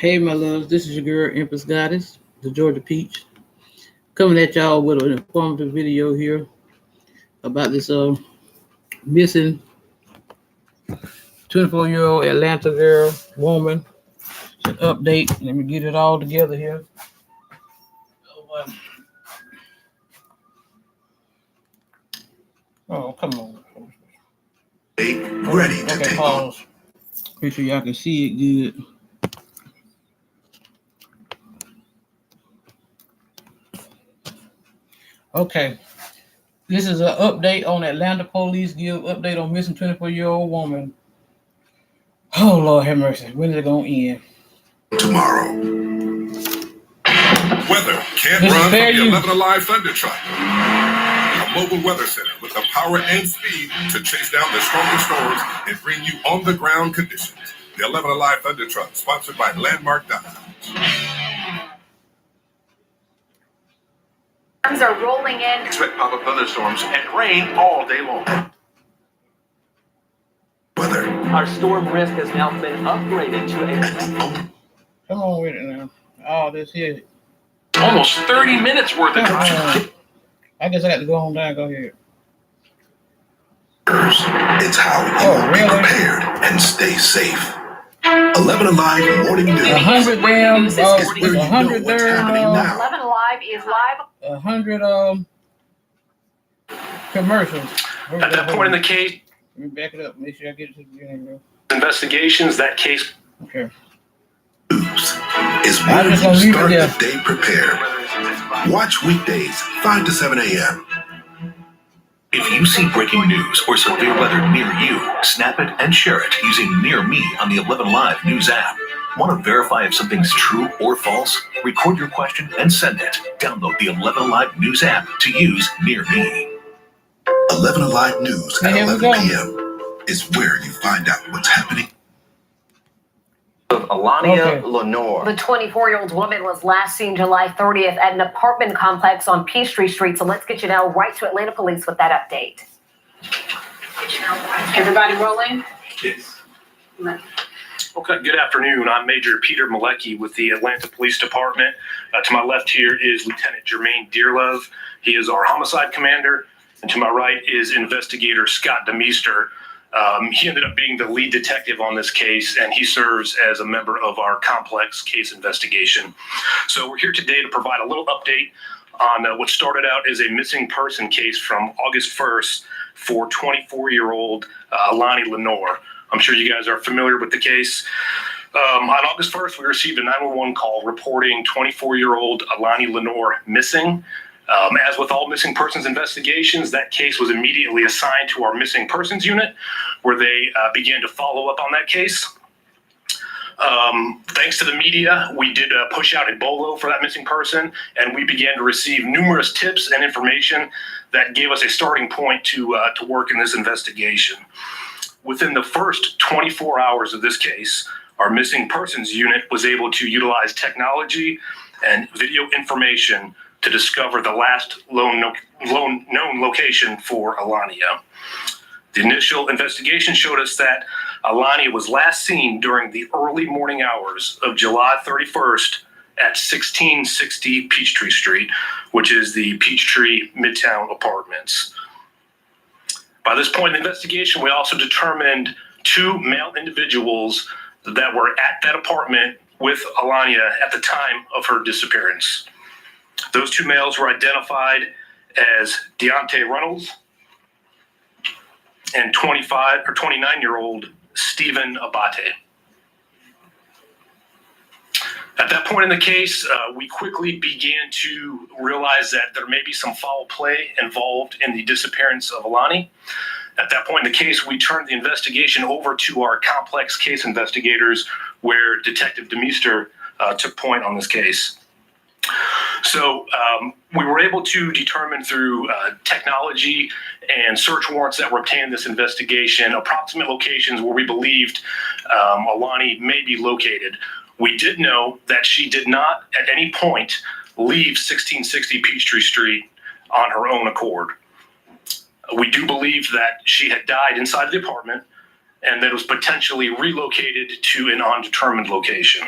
Hey, my loves, this is your girl, Empress Goddess, the Georgia Peach, coming at y'all with an informative video here about this missing 24-year-old Atlanta girl, woman. It's an update. Let me get it all together here. Oh, come on. Ready to take pause. Make sure y'all can see it good. Okay. This is an update on Atlanta police give update on missing 24-year-old woman. Oh, Lord have mercy. When is it going to end? Tomorrow. Weather can't run from the 11 Alive Thunder Truck. A mobile weather center with the power and speed to chase down the strongest storms and bring you on-the-ground conditions. The 11 Alive Thunder Truck, sponsored by Landmark Dodge. Storms are rolling in. Expect pop-up thunderstorms and rain all day long. Weather. Our storm risk has now been upgraded to a... Come on with it now. Oh, this here. Almost 30 minutes worth of traffic. I guess I got to go home down. Go ahead. It's how you be prepared and stay safe. 11 Alive Morning News. 100 damn. Is where you know what's happening now. 11 Alive is live. 100 commercials. At that point in the case, Let me back it up. Make sure I get it to the beginning, bro. investigations, that case. Okay. News is where you start the day prepared. Watch weekdays 5 to 7 a.m. If you see breaking news or severe weather near you, snap it and share it using Near Me on the 11 Live News app. Want to verify if something's true or false? Record your question and send it. Download the 11 Live News app to use Near Me. 11 Alive News at 11 p.m. is where you find out what's happening. Of Alania Lenore. The 24-year-old woman was last seen July 30th at an apartment complex on Peachtree Street. So let's get you now right to Atlanta Police with that update. Everybody rolling? Yes. Okay, good afternoon. I'm Major Peter Malecki with the Atlanta Police Department. To my left here is Lieutenant Jermaine Dearlove. He is our homicide commander. And to my right is Investigator Scott DeMeester. He ended up being the lead detective on this case, and he serves as a member of our complex case investigation. So we're here today to provide a little update on what started out as a missing person case from August 1st for 24-year-old Alani Lenore. I'm sure you guys are familiar with the case. On August 1st, we received a 911 call reporting 24-year-old Alani Lenore missing. As with all missing persons investigations, that case was immediately assigned to our missing persons unit, where they began to follow up on that case. Thanks to the media, we did push out a bolo for that missing person, and we began to receive numerous tips and information that gave us a starting point to work in this investigation. Within the first 24 hours of this case, our missing persons unit was able to utilize technology and video information to discover the last known location for Alania. The initial investigation showed us that Alania was last seen during the early morning hours of July 31st at 1660 Peachtree Street, which is the Peachtree Midtown Apartments. By this point in the investigation, we also determined two male individuals that were at that apartment with Alania at the time of her disappearance. Those two males were identified as Deontay Reynolds and 29-year-old Stephen Abate. At that point in the case, we quickly began to realize that there may be some foul play involved in the disappearance of Alani. At that point in the case, we turned the investigation over to our complex case investigators, where Detective DeMeester took point on this case. So we were able to determine through technology and search warrants that were obtained in this investigation approximate locations where we believed Alani may be located. We did know that she did not at any point leave 1660 Peachtree Street on her own accord. We do believe that she had died inside of the apartment and that it was potentially relocated to an undetermined location.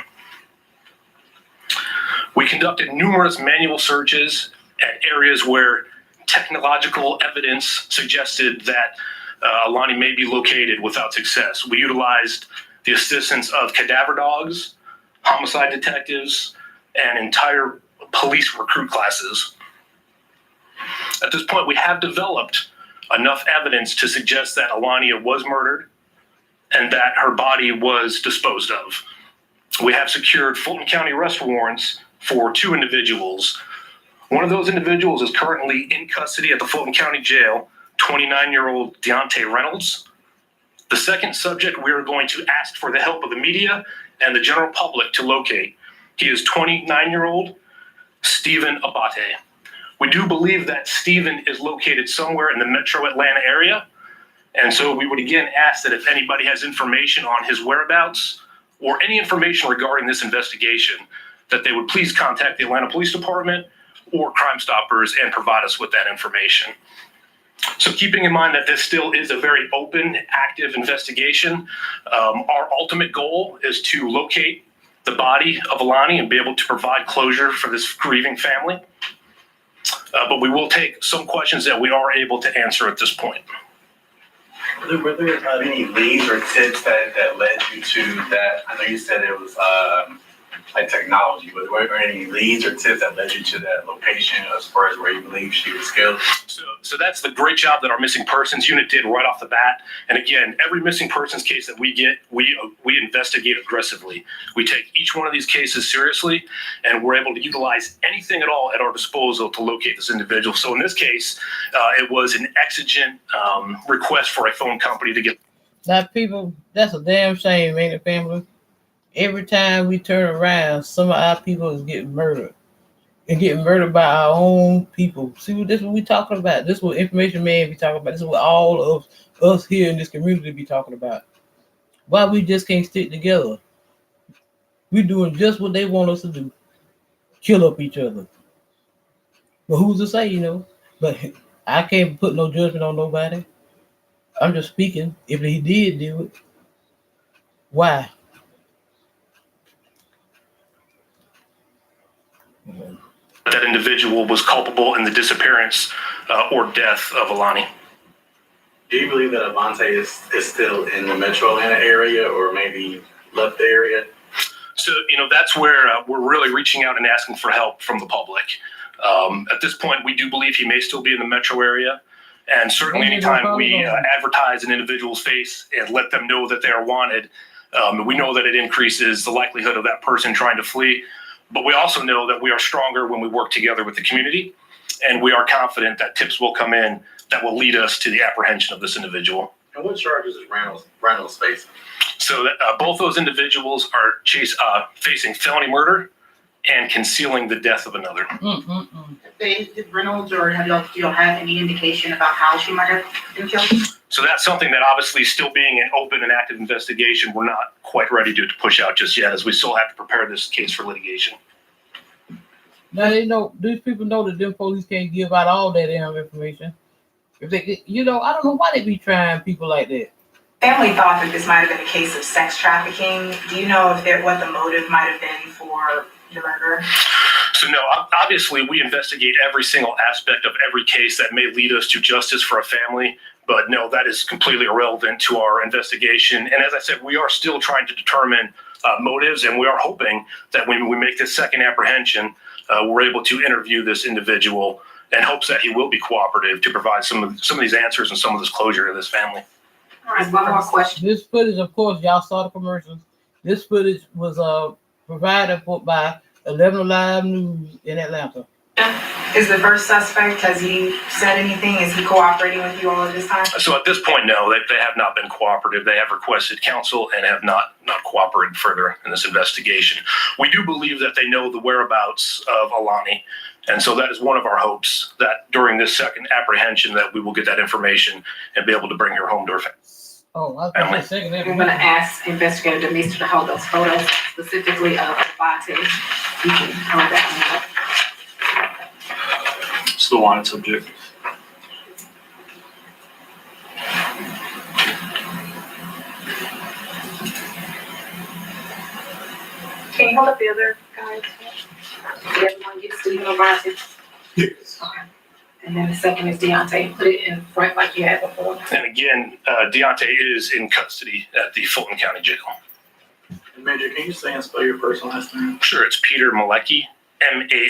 We conducted numerous manual searches at areas where technological evidence suggested that Alani may be located without success. We utilized the assistance of cadaver dogs, homicide detectives, and entire police recruit classes. At this point, we have developed enough evidence to suggest that Alania was murdered and that her body was disposed of. We have secured Fulton County arrest warrants for 2 individuals. One of those individuals is currently in custody at the Fulton County Jail, 29-year-old Deontay Reynolds. The second subject we are going to ask for the help of the media and the general public to locate. He is 29-year-old Stephen Abate. We do believe that Stephen is located somewhere in the metro Atlanta area. And so we would again ask that if anybody has information on his whereabouts or any information regarding this investigation, that they would please contact the Atlanta Police Department or Crime Stoppers and provide us with that information. So keeping in mind that this still is a very open, active investigation, our ultimate goal is to locate the body of Alani and be able to provide closure for this grieving family. But we will take some questions that we are able to answer at this point. Were there any leads or tips that led you to that? I know you said it was like technology, but were there any leads or tips that led you to that location as far as where you believe she was killed? So that's the great job that our missing persons unit did right off the bat. And again, every missing persons case that we get, we investigate aggressively. We take each one of these cases seriously, and we're able to utilize anything at all at our disposal to locate this individual. So in this case, it was an exigent request for a phone company to get. That people, that's a damn shame, ain't it, family? Every time we turn around, some of our people is getting murdered. And getting murdered by our own people. See, this is what we talking about. This is what Information Man be talking about. This is what all of us here in this community be talking about. Why we just can't stick together. We doing just what they want us to do. Kill up each other. But who's to say, you know? But I can't put no judgment on nobody. I'm just speaking. If he did do it, why? That individual was culpable in the disappearance or death of Alani. Do you believe that Avante is still in the metro Atlanta area or maybe left the area? So, that's where we're really reaching out and asking for help from the public. At this point, we do believe he may still be in the metro area. And certainly anytime we advertise an individual's face and let them know that they are wanted, we know that it increases the likelihood of that person trying to flee. But we also know that we are stronger when we work together with the community, and we are confident that tips will come in that will lead us to the apprehension of this individual. And what charges is Reynolds facing? So that both those individuals are facing felony murder and concealing the death of another. Did Reynolds do you have any indication about how she might have been killed? So that's something that obviously still being an open and active investigation, we're not quite ready to push out just yet, as we still have to prepare this case for litigation. Now they know, these people know that them police can't give out all that damn information. If they, I don't know why they be trying people like that. Family thought that this might have been a case of sex trafficking. Do you know what the motive might have been for the murder? So no, obviously we investigate every single aspect of every case that may lead us to justice for a family. But no, that is completely irrelevant to our investigation. And as I said, we are still trying to determine motives, and we are hoping that when we make this second apprehension, we're able to interview this individual in hopes that he will be cooperative to provide some of these answers and some of this closure to this family. All right, one more question. This footage, of course, y'all saw the commercials. This footage was provided by 11 Live News in Atlanta. Is the first suspect, has he said anything? Is he cooperating with you all at this time? So at this point, no, they have not been cooperative. They have requested counsel and have not cooperated further in this investigation. We do believe that they know the whereabouts of Alani. And so that is one of our hopes, that during this second apprehension that we will get that information and be able to bring her home to her family. Oh, I was going to say I'm going to ask Investigator Demeester to hold those photos, specifically of Abate. You can hold that one up. It's the wanted subject. Can you hold up the other guys? The other one gets Stephen O'Brien. Yes. Okay. And then the second is Deontay. Put it in front like you had before. And again, Deontay is in custody at the Fulton County Jail. Major, can you say and spell your first and last name? Sure, it's Peter Malecki, Malecki.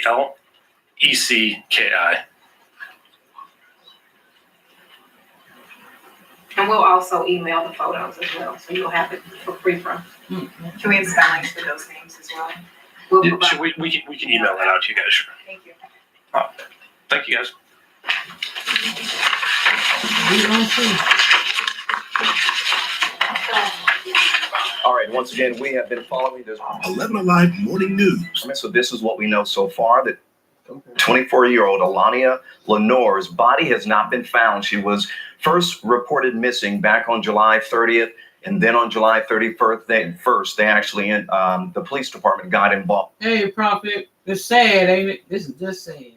And we'll also email the photos as well, so you'll have it for free from. Can we have spellings for those names as well? We'll Yeah, provide- we can email that out to you guys, sure. Thank you. Thank you, guys. All right, once again, we have been following this. 11 Alive Morning News. So this is what we know so far, that 24-year-old Alania Lenore's body has not been found. She was first reported missing back on July 30th, and then on July 31st, they actually, the police department got involved. Hey, Prophet, it's sad, ain't it? This is just sad.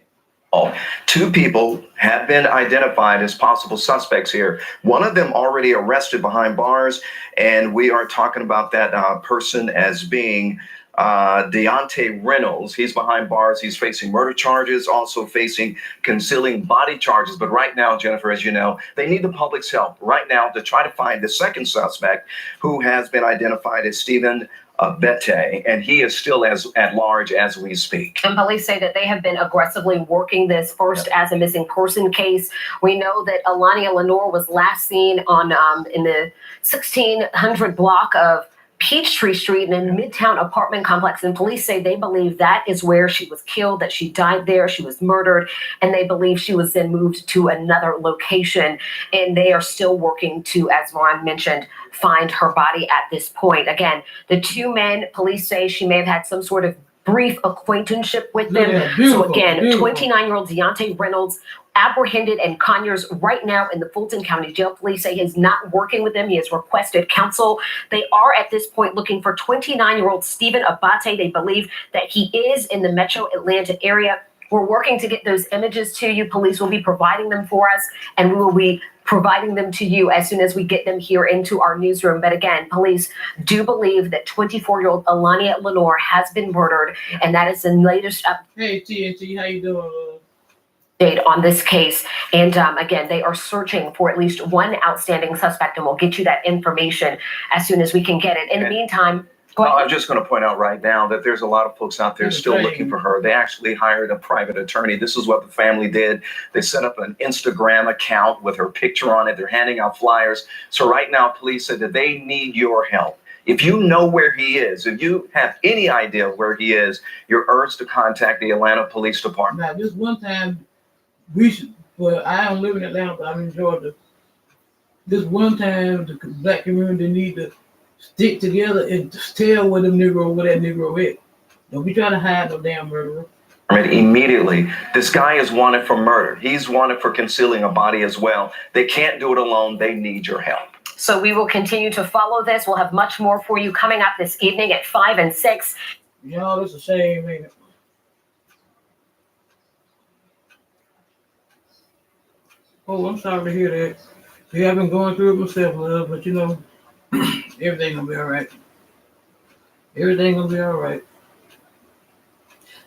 Two people have been identified as possible suspects here. One of them already arrested behind bars, and we are talking about that person as being Deontay Reynolds. He's behind bars. He's facing murder charges, also facing concealing body charges. But right now, Jennifer, as you know, they need the public's help right now to try to find the second suspect, who has been identified as Stephen Abate, and he is still at large as we speak. And police say that they have been aggressively working this first as a missing person case. We know that Alania Lenore was last seen on in the 1600 block of Peachtree Street in a Midtown apartment complex, and police say they believe that is where she was killed, that she died there, she was murdered, and they believe she was then moved to another location, and they are still working to, as Ron mentioned, find her body at this point. Again, the two men, police say she may have had some sort of brief acquaintanceship with them. So again, 29-year-old Deontay Reynolds apprehended in Conyers right now in the Fulton County Jail. Police say he's not working with them. He has requested counsel. They are at this point looking for 29-year-old Stephen Abate. They believe that he is in the metro Atlanta area. We're working to get those images to you. Police will be providing them for us, and we will be providing them to you as soon as we get them here into our newsroom. But again, police do believe that 24-year-old Alania Lenore has been murdered, and that is the latest update. Hey, TNT, how you doing? On this case. And again, they are searching for at least one outstanding suspect, and we'll get you that information as soon as we can get it. In the meantime, go ahead. I'm just going to point out right now that there's a lot of folks out there still looking for her. They actually hired a private attorney. This is what the family did. They set up an Instagram account with her picture on it. They're handing out flyers. So right now, police said that they need your help. If you know where he is, if you have any idea where he is, you're urged to contact the Atlanta Police Department. Now, this one time, I don't live in Atlanta, but I'm in Georgia. This one time, the black community need to stick together and tell where that Negro is. Don't be trying to hide no damn murderer. Right, immediately, this guy is wanted for murder. He's wanted for concealing a body as well. They can't do it alone. They need your help. So we will continue to follow this. We'll have much more for you coming up this evening at 5 and 6. Y'all, it's a shame, ain't it? Oh, I'm sorry to hear that. See, I've been going through it myself, love, but you know, everything gonna be all right. Everything gonna be all right.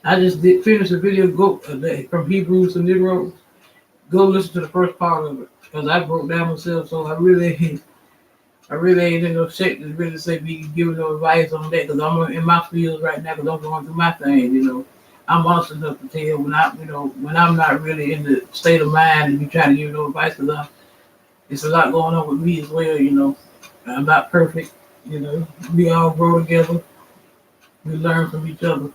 I just did finish the video from Hebrews to Negro. Go listen to the first part of it, because I broke down myself, so I really ain't in no shape to really say be giving no advice on that, because I'm in my fields right now, because I'm going through my thing, you know. I'm honest enough to tell when I'm not really in the state of mind and be trying to give no advice, because it's a lot going on with me as well, you know. I'm not perfect, you know. We all grow together. We learn from each other.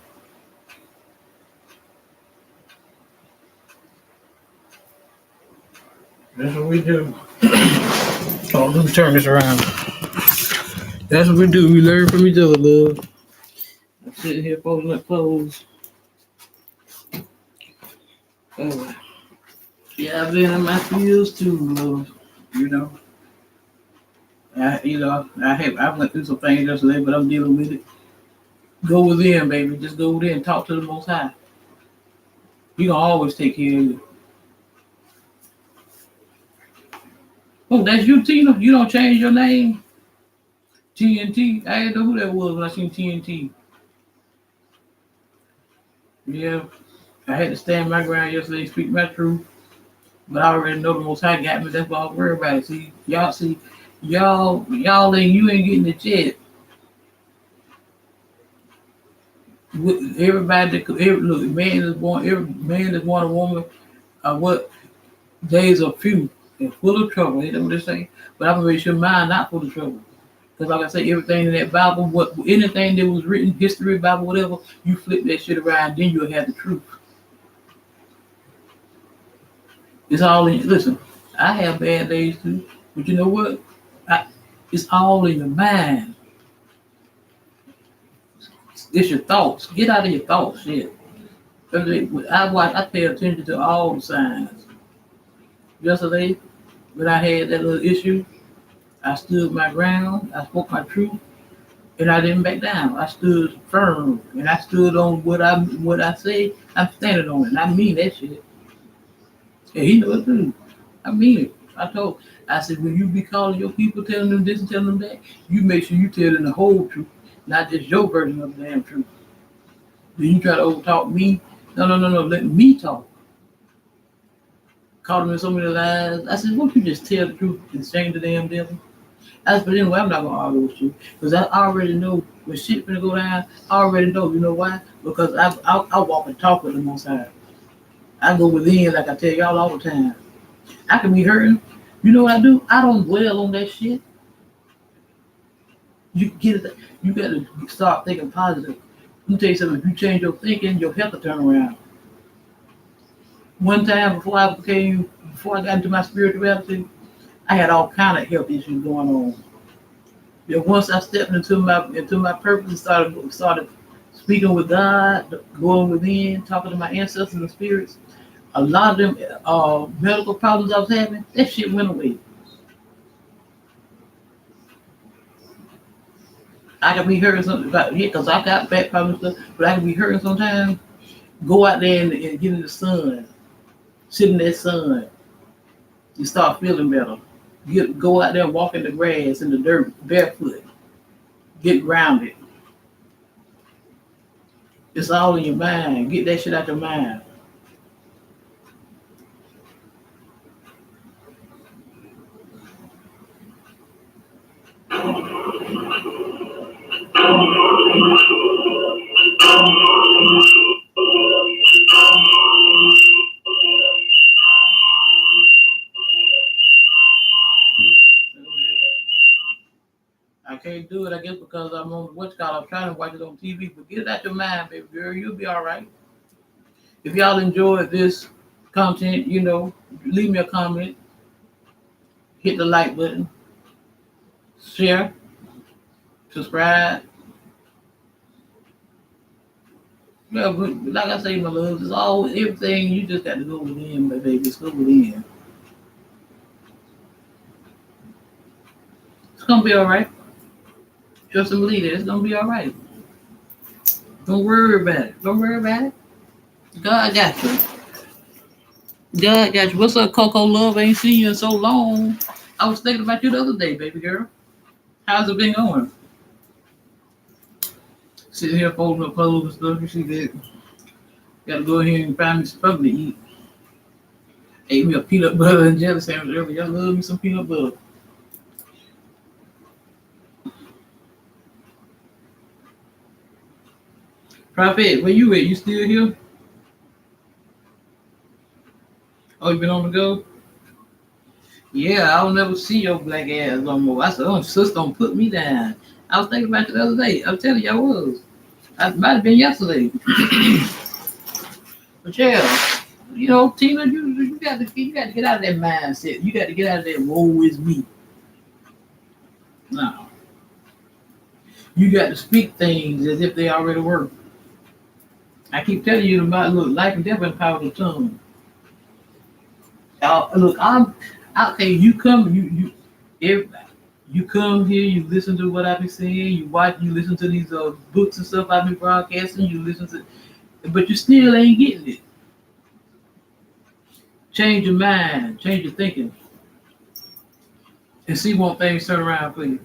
That's what we do. Oh, let me turn this around. That's what we do. We learn from each other, love. I'm sitting here folding up clothes. Oh, yeah, I've been in my fields too, love. You know. I went through some things yesterday, but I'm dealing with it. Go within, baby. Just go within. Talk to the Most High. He gonna always take care of you. Oh, that's you, Tina? You don't change your name? TNT? I didn't know who that was when I seen TNT. Yeah, I had to stand my ground yesterday, speak my truth. But I already know the Most High got me. That's why I worry about it. Y'all ain't you ain't getting the jet. Everybody, look, man is born. Every man is born a woman. What days are few and full of trouble. You know what they say? But I'm gonna make sure mine not full of trouble. Because like I say, everything in that Bible, anything that was written, history, Bible, whatever, you flip that shit around, then you'll have the truth. It's all in. Listen, I have bad days too, but you know what? It's all in your mind. It's your thoughts. Get out of your thoughts, shit. I pay attention to all the signs. Yesterday, when I had that little issue, I stood my ground. I spoke my truth, and I didn't back down. I stood firm, and I stood on what I say. I'm standing on it. And I mean that shit. And he knows it too. I mean it. I said, when you be calling your people, telling them this and telling them that, you make sure you tell them the whole truth, not just your version of the damn truth. Then you try to overtalk me. No. Let me talk. Called him in so many lies. I said, won't you just tell the truth and shame the damn devil? I said, but anyway, I'm not gonna argue with you because I already know when shit gonna go down. I already know. You know why? Because I walk and talk with the Most High. I go within, like I tell y'all all the time. I can be hurting. You know what I do? I don't dwell on that shit. You get it. You got to start thinking positive. Let me tell you something. If you change your thinking, your health will turn around. One time before I got into my spirituality, I had all kind of health issues going on. Then once I stepped into my purpose and started speaking with God, going within, talking to my ancestors and spirits, a lot of them medical problems I was having, that shit went away. I can be hurting something about it because I got back problems and stuff, but I can be hurting sometimes. Go out there and get in the sun, sit in that sun, you start feeling better. Go out there and walk in the grass, in the dirt, barefoot. Get grounded. It's all in your mind. Get that shit out your mind. I can't do it, I guess, because I'm on I'm trying to watch it on TV, but get it out your mind, baby girl. You'll be all right. If y'all enjoyed this content, leave me a comment, hit the like button, share, subscribe. Yeah, but like I say, my love, it's all everything. You just got to go within, my baby. Just go within. It's gonna be all right. Trust and believe it. It's gonna be all right. Don't worry about it. Don't worry about it. God got you. God got you. What's up, Coco Love? I ain't seen you in so long. I was thinking about you the other day, baby girl. How's it been going? Sitting here folding up clothes and stuff. You see that? Gotta go ahead and find me something to eat. Ate me a peanut butter and jelly sandwich earlier. I love me some peanut butter. Prophet, where you at? You still here? Oh, you been on the go? Yeah, I'll never see your black ass no more. I said, oh, sis, don't put me down. I was thinking about you the other day. I'm telling you, I was. It might have been yesterday. But yeah, Tina, you got to get out of that mindset. You got to get out of that woe is me. No. You got to speak things as if they already were. I keep telling you about life and death and power of the tongue. Look, okay. You come, you come here. You listen to what I be saying. You listen to these books and stuff I be broadcasting. You listen to, but you still ain't getting it. Change your mind, change your thinking, and see what things turn around for you.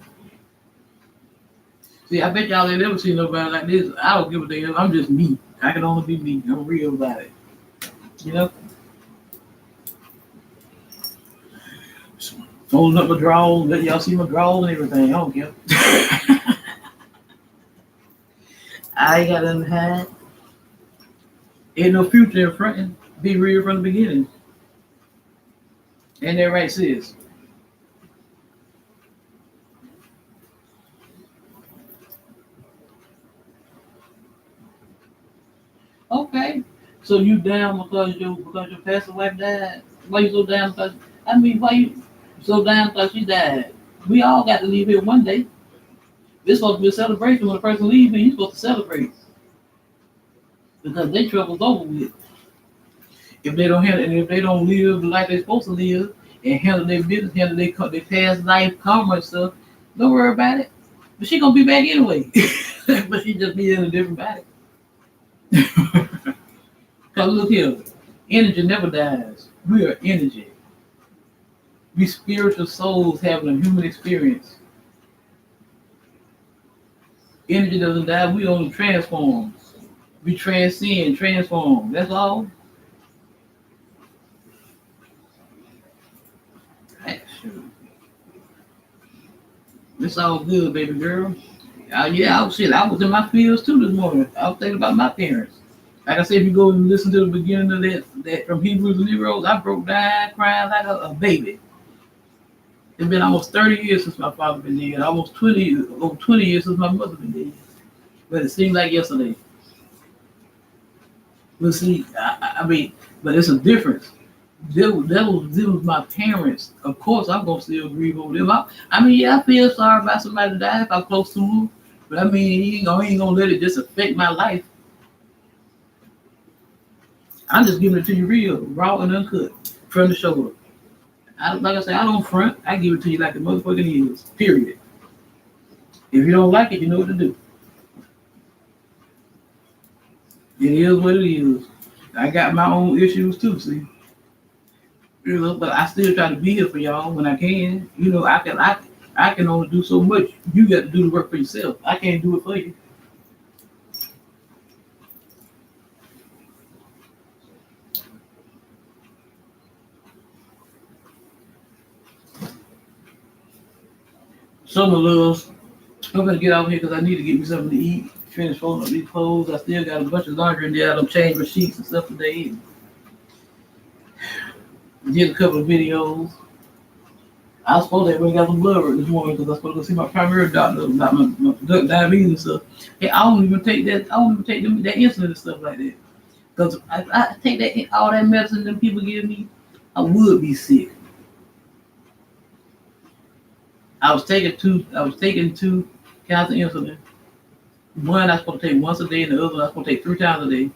See, I bet y'all ain't never seen nobody like this. I don't give a damn. I'm just me. I can only be me. I'm real about it. You know? Folding up my drawers, let y'all see my drawers and everything. I don't care. I ain't got nothing to hide. Ain't no future in front. Be real from the beginning. Ain't that right, sis? Okay. So you down because your pastor wife died? Why you so down because why you so down because she died? We all got to leave here one day. It's supposed to be a celebration when a person leaves here, you're supposed to celebrate. Because their trouble's over with. If they don't handle, and if they don't live the life they're supposed to live and handle their business, handle their past life, karma and stuff, don't worry about it. But she gonna be back anyway. But she just be in a different body. Cause look here, energy never dies. We are energy. We spiritual souls having a human experience. Energy doesn't die. We only transform. We transcend, transform. That's all. It's all good, baby girl. Yeah, I was in my fields too this morning. I was thinking about my parents. Like I said, if you go and listen to the beginning of that from Hebrews and yr.old, I broke down crying like a baby. It's been almost 30 years since my father been dead. Almost 20 years since my mother been dead. But it seemed like yesterday. But see, but it's a difference. That was my parents. Of course, I'm gonna still grieve over them. I feel sorry about somebody that died if I'm close to them. But he ain't gonna let it just affect my life. I'm just giving it to you real, raw and uncut, from the shoulder. Like I said, I don't front. I give it to you like the motherfucking is. Period. If you don't like it, you know what to do. It is what it is. I got my own issues too, see. But I still try to be here for y'all when I can. I can only do so much. You got to do the work for yourself. I can't do it for you. Summer loves. I'm gonna get out here because I need to get me something to eat. Finish folding up these clothes. I still got a bunch of laundry in there. I done changed my sheets and stuff today. Did a couple of videos. I was supposed to have got some blood work this morning because I was supposed to go see my primary doctor about my diabetes and stuff. Hey, I don't even take that. I don't even take that insulin and stuff like that. Because if I take all that medicine that people give me, I would be sick. I was taking two kinds of insulin. One I was supposed to take once a day, and the other one I was supposed to take 3 times a day.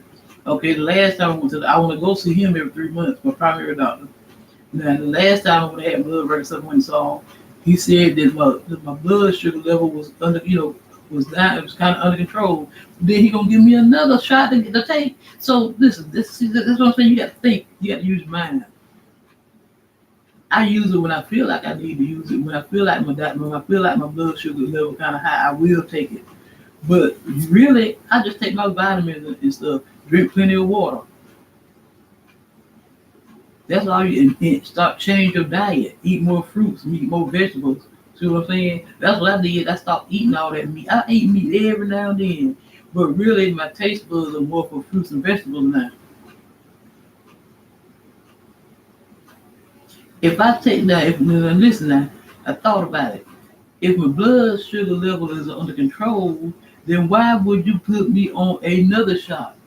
Okay, the last time I want to go see him every 3 months, my primary doctor. Now, the last time when I had blood work, something went saw, he said that my blood sugar level was was down. It was kind of under control. Then he gonna give me another shot to take. So this is what I'm saying. You got to think. You got to use your mind. I use it when I feel like I need to use it. When I feel like my blood sugar level kind of high, I will take it. But really, I just take my vitamins and stuff. Drink plenty of water. That's all you start change your diet. Eat more fruits, eat more vegetables. See what I'm saying? That's what I did. I stopped eating all that meat. I eat meat every now and then. But really, my taste buds are more for fruits and vegetables now. If I take that, listen now, I thought about it. If my blood sugar level is under control, then why would you put me on another shot?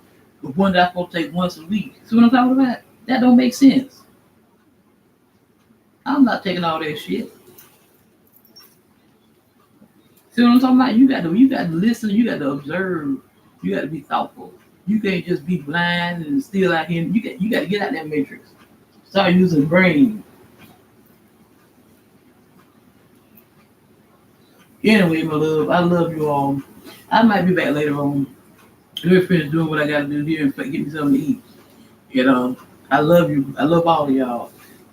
The one that I'm supposed to take once a week. See what I'm talking about? That don't make sense. I'm not taking all that shit. See what I'm talking about? You got to listen, you got to observe, you got to be thoughtful. You can't just be blind and still out here. You got to get out that matrix. Start using brain. Anyway, my love, I love you all. I might be back later on. Let me finish doing what I got to do here and get me something to eat. I love you. I love all of y'all.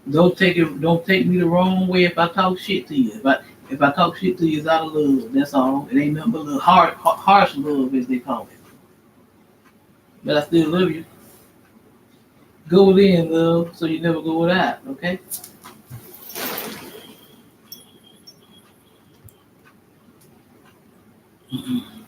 Don't take me the wrong way if I talk shit to you. If I talk shit to you, it's out of love. That's all. It ain't nothing but harsh love, as they call it. but I still love you. Go within, love, so you never go without, okay? Mm-mm.